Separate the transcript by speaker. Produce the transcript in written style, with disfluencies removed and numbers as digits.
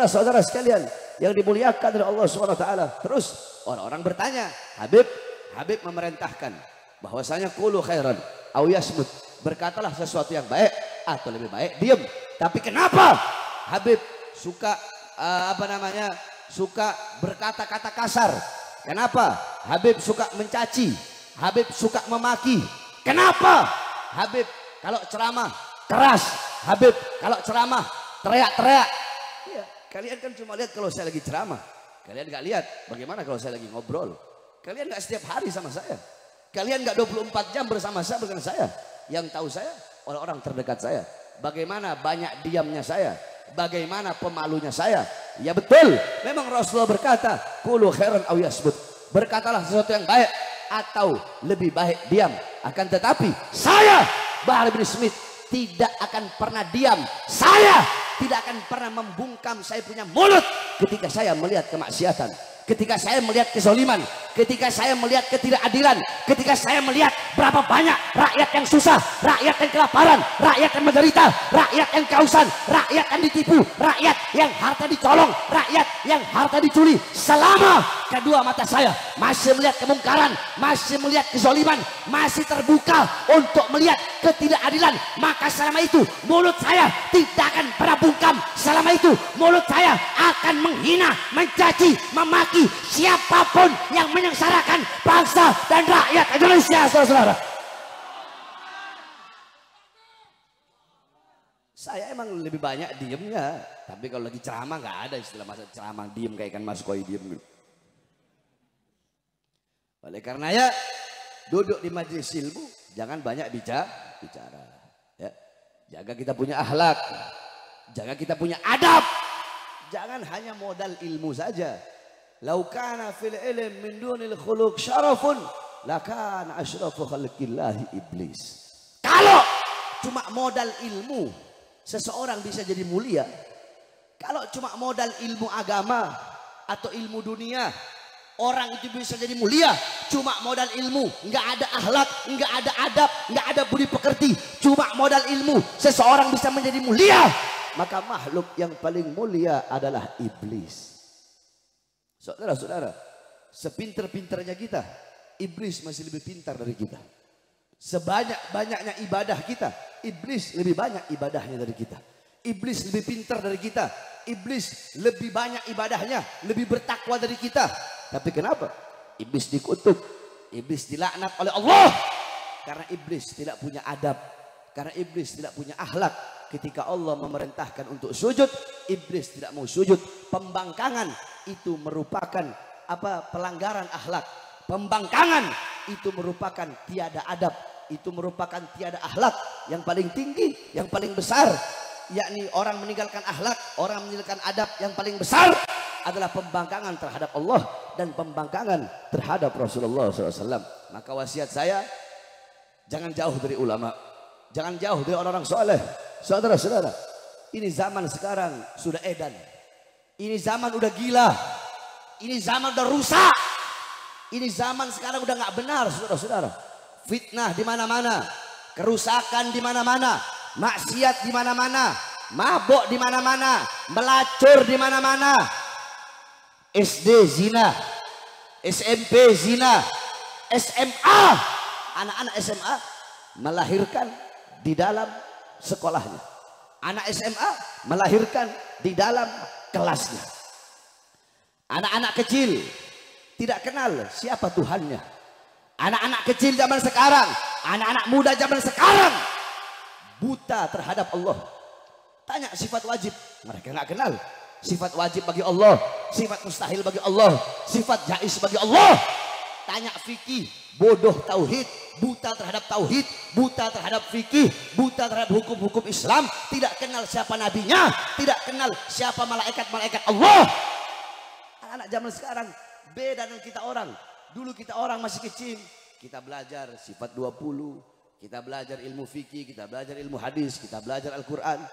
Speaker 1: Saudara-saudara sekalian yang dimuliakan oleh Allah Subhanahu wa taala. Terus orang-orang bertanya, Habib memerintahkan bahwasanya qulu khairan aw yasmut. Berkatalah sesuatu yang baik atau lebih baik diam. Tapi kenapa Habib suka suka berkata-kata kasar? Kenapa Habib suka mencaci? Habib suka memaki? Kenapa Habib kalau ceramah keras? Habib kalau ceramah teriak-teriak? Iya, kalian kan cuma lihat kalau saya lagi ceramah. Kalian nggak lihat bagaimana kalau saya lagi ngobrol. Kalian nggak setiap hari sama saya. Kalian nggak 24 jam bersama saya. Yang tahu saya orang-orang terdekat saya. Bagaimana banyak diamnya saya. Bagaimana pemalunya saya. Ya betul, memang Rasulullah berkata qulu khairan aw yasmut. Berkatalah sesuatu yang baik atau lebih baik diam. Akan tetapi saya Bahar bin Smith tidak akan pernah diam. Saya tidak akan pernah membungkam saya punya mulut ketika saya melihat kemaksiatan, ketika saya melihat kezaliman, ketika saya melihat ketidakadilan, ketika saya melihat berapa banyak rakyat yang susah, rakyat yang kelaparan, rakyat yang menderita, rakyat yang kehausan, rakyat yang ditipu, rakyat yang harta dicolong, rakyat yang harta dicuri. Selama kedua mata saya masih melihat kemungkaran, masih melihat kezaliman, masih terbuka untuk melihat ketidakadilan, maka selama itu mulut saya tidak akan pernah bungkam. Selama itu mulut saya akan menghina, mencaci, memaki siapapun yang menyengsarakan bangsa dan rakyat Indonesia, saudara-saudara. Saya emang lebih banyak diemnya, tapi kalau lagi ceramah nggak ada istilah masa ceramah diem kayak ikan mas koi diem. Oleh karenanya duduk di majelis ilmu jangan banyak bicara. Ya. Jaga kita punya akhlak, jaga kita punya adab, jangan hanya modal ilmu saja. Lau kana fil ilm min dunil khuluq syarafun lakana asyrafu khalqillahi iblis. Kalau cuma modal ilmu seseorang bisa jadi mulia. Kalau cuma modal ilmu agama atau ilmu dunia, orang itu bisa jadi mulia. Cuma modal ilmu, nggak ada akhlak, nggak ada adab, nggak ada budi pekerti, cuma modal ilmu seseorang bisa menjadi mulia. Maka makhluk yang paling mulia adalah iblis. Saudara-saudara, sepinter-pinternya kita, iblis masih lebih pintar dari kita. Sebanyak-banyaknya ibadah kita, iblis lebih banyak ibadahnya dari kita. Iblis lebih pintar dari kita, iblis lebih banyak ibadahnya, lebih bertakwa dari kita. Tapi kenapa? Iblis dikutuk, iblis dilaknat oleh Allah. Karena iblis tidak punya adab, karena iblis tidak punya akhlak. Ketika Allah memerintahkan untuk sujud, iblis tidak mau sujud. Pembangkangan itu merupakan pelanggaran akhlak. Pembangkangan itu merupakan tiada adab, itu merupakan tiada akhlak. Yang paling tinggi, yang paling besar, yakni orang meninggalkan akhlak, orang meninggalkan adab, yang paling besar adalah pembangkangan terhadap Allah dan pembangkangan terhadap Rasulullah SAW. Maka wasiat saya, jangan jauh dari ulama, jangan jauh dari orang-orang soleh. Saudara-saudara, ini zaman sekarang sudah edan, ini zaman udah gila, ini zaman udah rusak, ini zaman sekarang udah nggak benar, saudara-saudara. Fitnah di mana-mana, kerusakan di mana-mana, maksiat di mana-mana, mabok di mana-mana, melacur di mana-mana. SD zina, SMP zina, SMA, anak-anak SMA melahirkan di dalam sekolahnya, anak SMA melahirkan di dalam kelasnya. Anak-anak kecil tidak kenal siapa Tuhannya. Anak-anak kecil zaman sekarang, anak-anak muda zaman sekarang buta terhadap Allah. Tanya sifat wajib, mereka nggak kenal. Sifat wajib bagi Allah, sifat mustahil bagi Allah, sifat jaiz bagi Allah. Tanya fikih, bodoh tauhid, buta terhadap tauhid, buta terhadap fikih, buta terhadap hukum-hukum Islam, tidak kenal siapa nabinya, tidak kenal siapa malaikat-malaikat Allah. Anak-anak zaman sekarang beda dengan kita orang. Dulu kita orang masih kecil, kita belajar sifat 20, kita belajar ilmu fikih, kita belajar ilmu hadis, kita belajar Al-Quran.